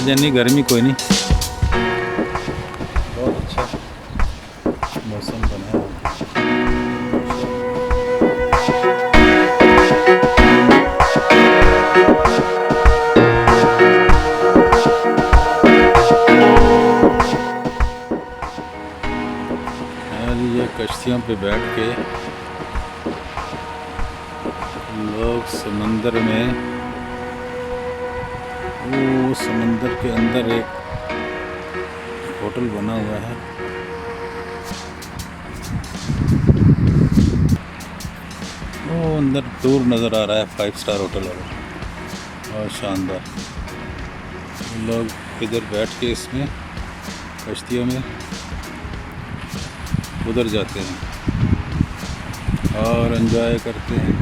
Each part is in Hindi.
आज यानी गर्मी कोई नहीं, बहुत अच्छा मौसम बना है। ये कश्तियों पे बैठ के लोग समंदर में, वो समंदर के अंदर एक होटल बना हुआ है, वो अंदर दूर नज़र आ रहा है 5 स्टार होटल वाला, और शानदार। लोग इधर बैठ के इसमें कश्तियों में उधर जाते हैं और एंजॉय करते हैं।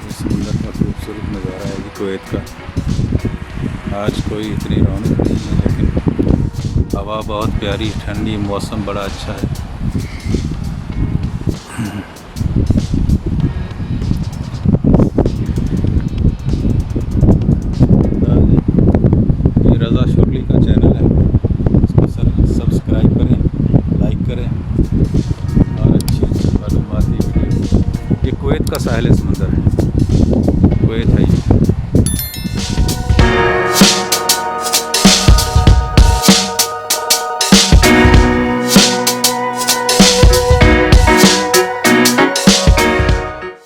ये सुंदर का खूबसूरत नज़ारा है कि कुवैत का। आज कोई इतनी रौनक नहीं है, लेकिन हवा बहुत प्यारी, ठंडी, मौसम बड़ा अच्छा है। रज़ा शुरली का चैनल है, उसको सब्सक्राइब करें, लाइक करें और अच्छी मालूमाती वीडियो। ये कुवैत का साहिल समंदर है, कुवैत है ये।